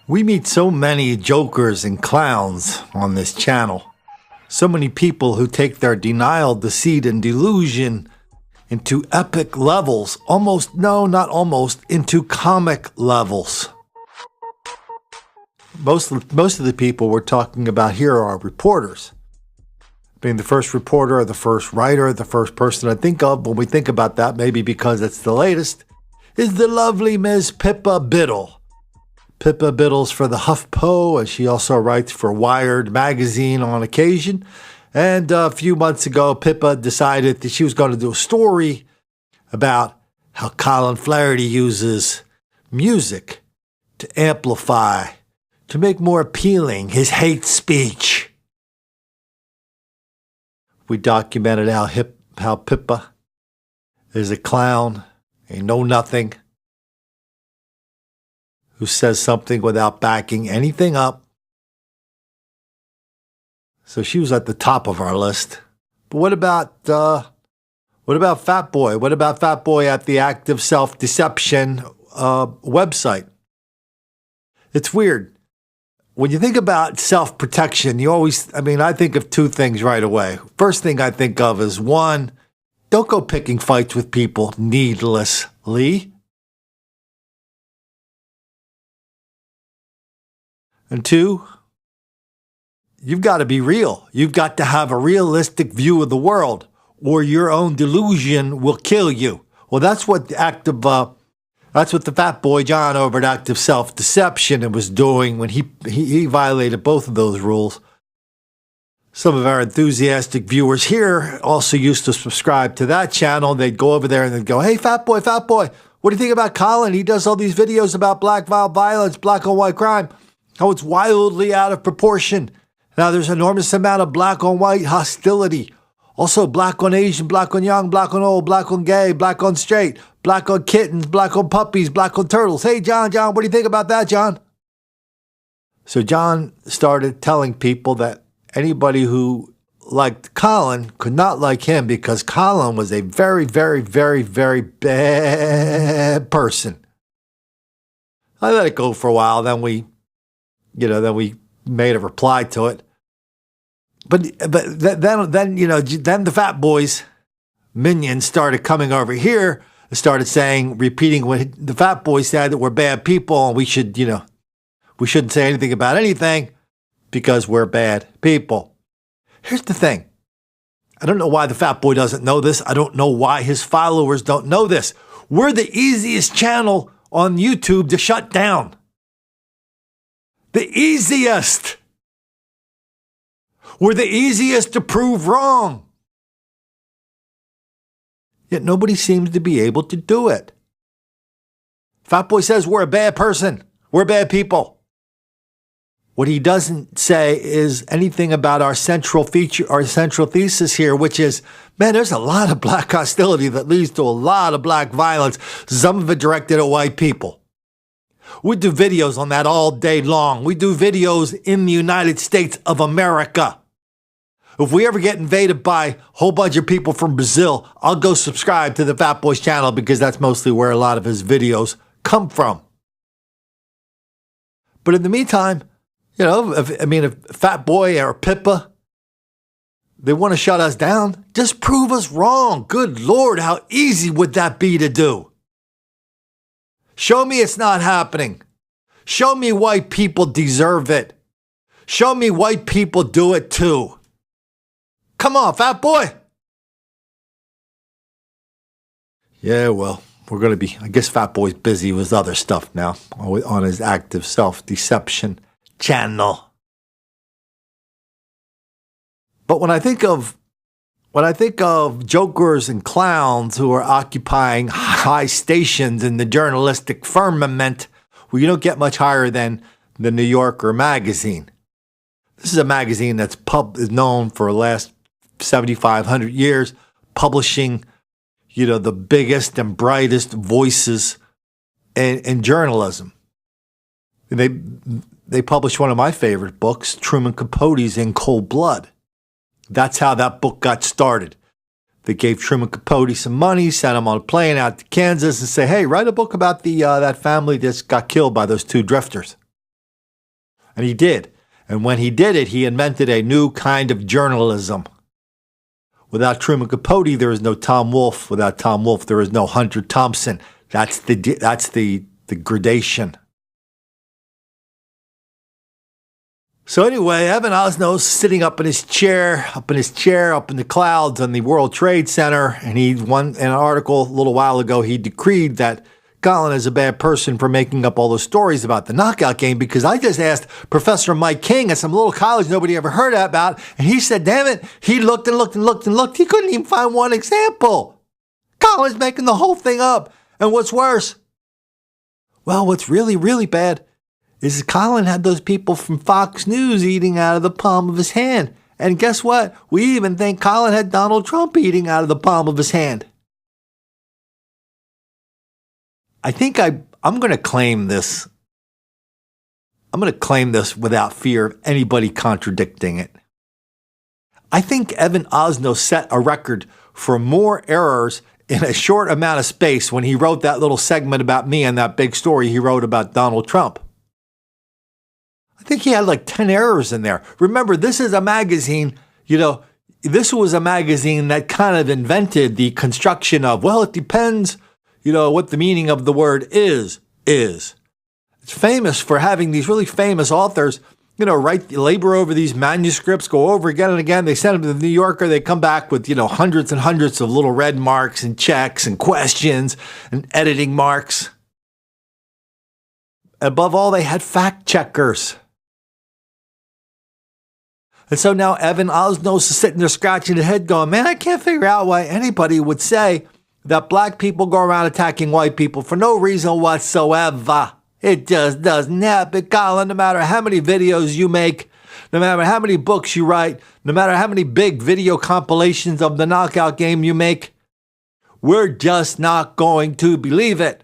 We meet so many jokers and clowns on this channel. So many people who take their denial, deceit, and delusion into epic levels. Not almost, into comic levels. Most of the people we're talking about here are reporters. Being the first reporter, or the first writer, the first person I think of when we think about that, maybe because it's the latest, is the lovely Ms. Pippa Biddle. Pippa Biddle's for the HuffPo, and she also writes for Wired magazine on occasion. And a few months ago, Pippa decided that she was going to do a story about how Colin Flaherty uses music to amplify, to make more appealing his hate speech. We documented how Pippa is a clown, a know-nothing, who says something without backing anything up. So she was at the top of our list. But what about Fat Boy? What about Fat Boy at the Active Self-Deception website? It's weird. When you think about self-protection, I think of two things right away. First thing I think of is, one, don't go picking fights with people needlessly. And two, you've got to be real. You've got to have a realistic view of the world, or your own delusion will kill you. Well, that's what the Fat Boy John over at Active Self-Deception was doing when he violated both of those rules. Some of our enthusiastic viewers here also used to subscribe to that channel. They'd go over there and they'd go, "Hey, Fat Boy, what do you think about Colin? He does all these videos about black violence, black on white crime. How it's wildly out of proportion. Now there's an enormous amount of black on white hostility. Also black on Asian, black on young, black on old, black on gay, black on straight, black on kittens, black on puppies, black on turtles. Hey, John, what do you think about that, John?" So John started telling people that anybody who liked Colin could not like him because Colin was a very, very, very, very bad person. I let it go for a while. Then we made a reply to it. But then the Fat Boys minions started coming over here and started repeating what the Fat Boys said, that we're bad people and we shouldn't say anything about anything because we're bad people. Here's the thing. I don't know why the Fat Boy doesn't know this. I don't know why his followers don't know this. We're the easiest channel on YouTube to shut down. The easiest. We're the easiest to prove wrong. Yet nobody seems to be able to do it. Fat Boy says we're a bad person. We're bad people. What he doesn't say is anything about our central thesis here, which is, man, there's a lot of black hostility that leads to a lot of black violence, some of it directed at white people. We do videos on that all day long. We do videos in the United States of America. If we ever get invaded by a whole bunch of people from Brazil, I'll go subscribe to the Fat Boy's channel because that's mostly where a lot of his videos come from. But in the meantime, if Fat Boy or Pippa, they want to shut us down, just prove us wrong. Good Lord, how easy would that be to do? Show me it's not happening. Show me white people deserve it. Show me white people do it too. Come on, Fat Boy. Yeah, well, I guess Fat Boy's busy with other stuff now on his Active Self-Deception channel. But when I think of jokers and clowns who are occupying high stations in the journalistic firmament, well, you don't get much higher than the New Yorker magazine. This is a magazine that's is known for the last 7,500 years, publishing, the biggest and brightest voices in journalism. They published one of my favorite books, Truman Capote's In Cold Blood. That's how that book got started. They gave Truman Capote some money, sent him on a plane out to Kansas and say, "Hey, write a book about that family that got killed by those two drifters." And he did. And when he did it, he invented a new kind of journalism. Without Truman Capote, there is no Tom Wolfe. Without Tom Wolfe, there is no Hunter Thompson. That's the gradation. So anyway, Evan Osnos sitting up in his chair, up in the clouds on the World Trade Center, and he won an article a little while ago. He decreed that Colin is a bad person for making up all those stories about the knockout game, because I just asked Professor Mike King at some little college nobody ever heard about, and he said, damn it, he looked and looked and looked and looked. He couldn't even find one example. Colin's making the whole thing up. And what's worse? Well, what's really, really bad is Colin had those people from Fox News eating out of the palm of his hand. And guess what? We even think Colin had Donald Trump eating out of the palm of his hand. I think I'm going to claim this. I'm going to claim this without fear of anybody contradicting it. I think Evan Osnos set a record for more errors in a short amount of space when he wrote that little segment about me and that big story he wrote about Donald Trump. I think he had like 10 errors in there. Remember, this is a magazine, this was a magazine that kind of invented the construction of, well, it depends, what the meaning of the word is. It's famous for having these really famous authors, labor over these manuscripts, go over again and again. They send them to the New Yorker. They come back with, hundreds and hundreds of little red marks and checks and questions and editing marks. Above all, they had fact checkers. And so now Evan Osnos is sitting there scratching his head going, man, I can't figure out why anybody would say that black people go around attacking white people for no reason whatsoever. It just doesn't happen, Colin. No matter how many videos you make, no matter how many books you write, no matter how many big video compilations of the knockout game you make, we're just not going to believe it.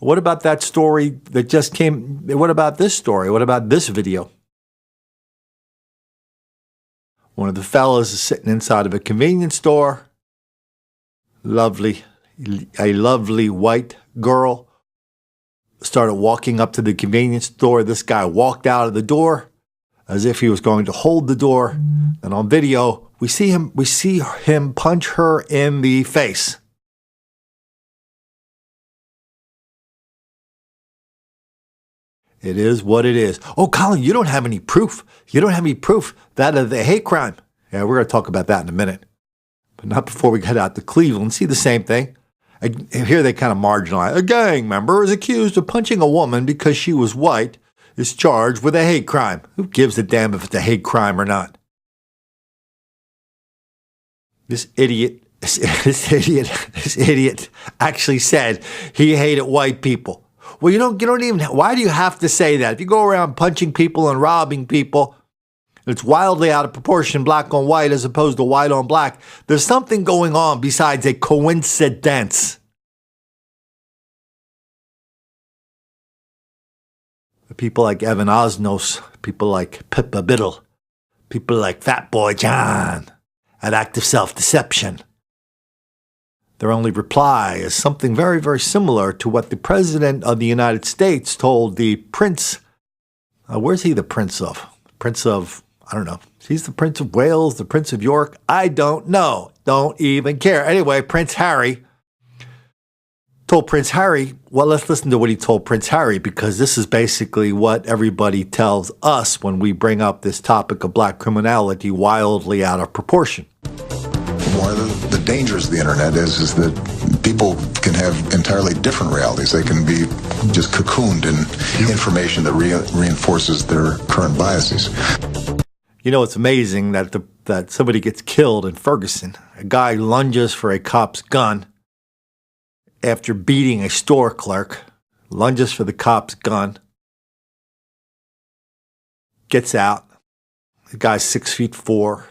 What about that story that just came? What about this story? What about this video? One of the fellas is sitting inside of a convenience store. A lovely white girl started walking up to the convenience store. This guy walked out of the door as if he was going to hold the door. And on video, we see him punch her in the face. It is what it is. Oh, Colin, you don't have any proof. You don't have any proof that of the hate crime. Yeah, we're going to talk about that in a minute. But not before we head out to Cleveland. See the same thing. Here they kind of marginalize. A gang member is accused of punching a woman because she was white, is charged with a hate crime. Who gives a damn if it's a hate crime or not? This idiot actually said he hated white people. Well, you don't even, why do you have to say that? If you go around punching people and robbing people, it's wildly out of proportion, black on white as opposed to white on black. There's something going on besides a coincidence. People like Evan Osnos, people like Pippa Biddle, people like Fat Boy John at Active Self-Deception. Their only reply is something very, very similar to what the President of the United States told the Prince. Where's he the Prince of? Prince of, I don't know. He's the Prince of Wales, the Prince of York. I don't know. Don't even care. Anyway, Prince Harry told Prince Harry, well, let's listen to what he told Prince Harry, because this is basically what everybody tells us when we bring up this topic of black criminality wildly out of proportion. One of the dangers of the internet is that people can have entirely different realities. They can be just cocooned in information that reinforces their current biases. You know, it's amazing that somebody gets killed in Ferguson. A guy lunges for a cop's gun after beating a store clerk, lunges for the cop's gun, gets out. The guy's 6'4", a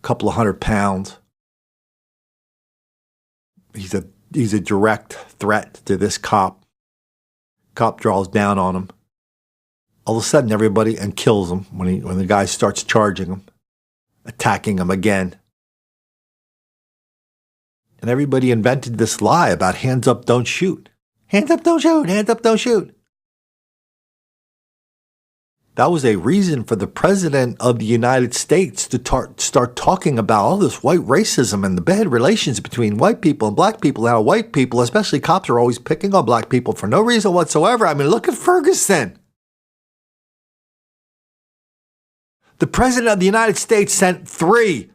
couple of 100 pounds. He's a direct threat to this cop. Cop draws down on him. All of a sudden, everybody and kills him when the guy starts charging him, attacking him again. And everybody invented this lie about hands up, don't shoot. Hands up, don't shoot. Hands up, don't shoot. That was a reason for the president of the United States to start talking about all this white racism and the bad relations between white people and black people. Now, white people, especially cops, are always picking on black people for no reason whatsoever. I mean, look at Ferguson. The president of the United States sent three,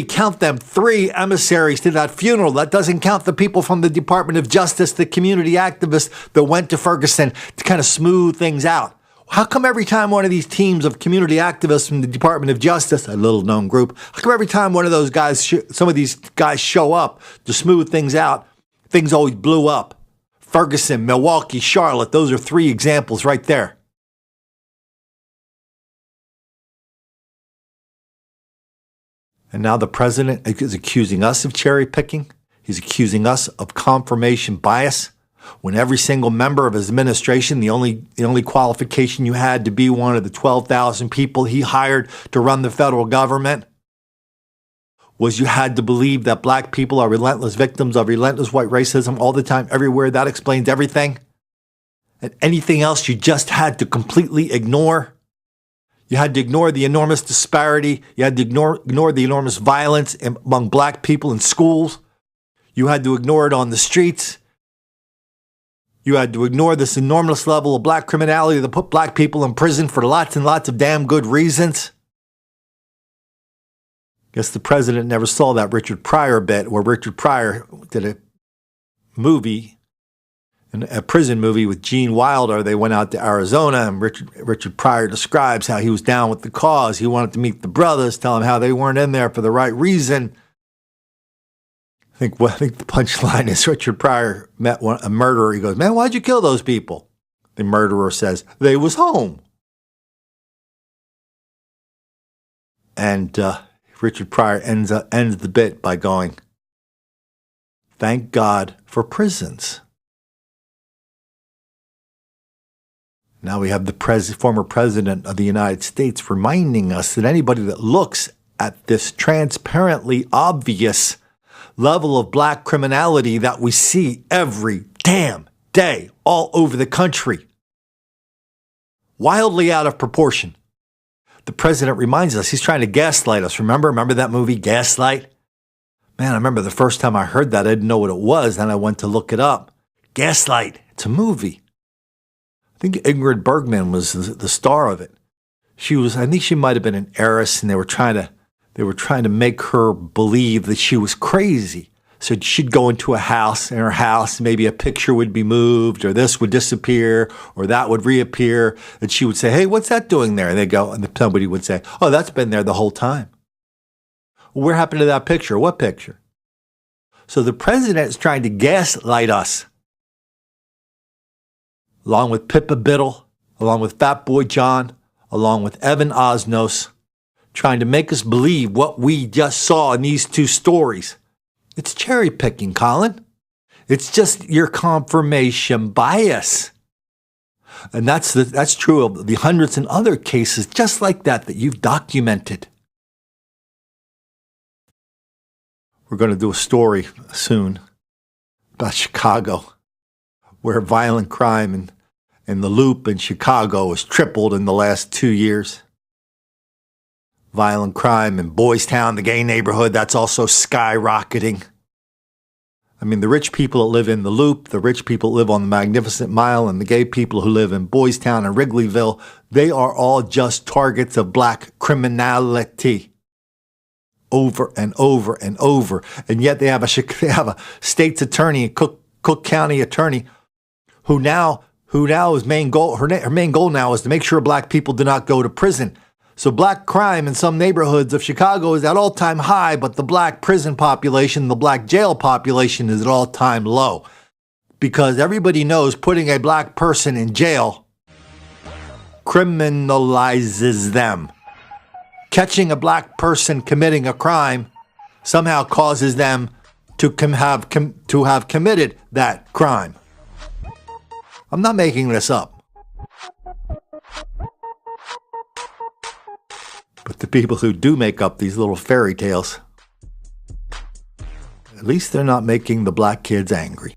count them, three emissaries to that funeral. That doesn't count the people from the Department of Justice, the community activists that went to Ferguson to kind of smooth things out. How come every time one of these teams of community activists from the Department of Justice, a little known group, how come every time one of those guys, some of these guys show up to smooth things out, things always blew up? Ferguson, Milwaukee, Charlotte, those are three examples right there. And now the president is accusing us of cherry picking. He's accusing us of confirmation bias. When every single member of his administration, the only qualification you had to be one of the 12,000 people he hired to run the federal government was you had to believe that black people are relentless victims of relentless white racism all the time, everywhere. That explains everything. And anything else you just had to completely ignore. You had to ignore the enormous disparity. You had to ignore the enormous violence among black people in schools. You had to ignore it on the streets. You had to ignore this enormous level of black criminality that put black people in prison for lots and lots of damn good reasons. Guess the president never saw that Richard Pryor bit where Richard Pryor did a prison movie with Gene Wilder. They went out to Arizona, and Richard Pryor describes how he was down with the cause. He wanted to meet the brothers, tell them how they weren't in there for the right reason. I think the punchline is Richard Pryor met a murderer. He goes, "Man, why'd you kill those people?" The murderer says, "They was home." And Richard Pryor ends the bit by going, "Thank God for prisons." Now we have the former president of the United States reminding us that anybody that looks at this transparently obvious level of black criminality that we see every damn day all over the country, wildly out of proportion. The president reminds us he's trying to gaslight us. Remember that movie, Gaslight? Man, I remember the first time I heard that, I didn't know what it was. Then I went to look it up. Gaslight, it's a movie. I think Ingrid Bergman was the star of it. I think she might have been an heiress, and they were trying to make her believe that she was crazy. So she'd go into in her house, maybe a picture would be moved, or this would disappear, or that would reappear. And she would say, "Hey, what's that doing there?" And they'd go, and somebody would say, "Oh, that's been there the whole time." Well, where happened to that picture? What picture? So the president is trying to gaslight us, along with Pippa Biddle, along with Fat Boy John, along with Evan Osnos, trying to make us believe what we just saw in these two stories. It's cherry picking, Colin. It's just your confirmation bias. And that's true of the hundreds and other cases just like that you've documented. We're going to do a story soon about Chicago, where violent crime in the Loop in Chicago has tripled in the last 2 years. Violent crime in Boys Town, the gay neighborhood, that's also skyrocketing. I mean, the rich people that live in the Loop, the rich people that live on the Magnificent Mile, and the gay people who live in Boys Town and Wrigleyville, they are all just targets of black criminality over and over and over. And yet they have a state's attorney, Cook County attorney, who now is main goal. Her main goal now is to make sure black people do not go to prison. So black crime in some neighborhoods of Chicago is at all-time high, but the black prison population, the black jail population is at all-time low. Because everybody knows putting a black person in jail criminalizes them. Catching a black person committing a crime somehow causes them to have committed that crime. I'm not making this up. But the people who do make up these little fairy tales, at least they're not making the black kids angry.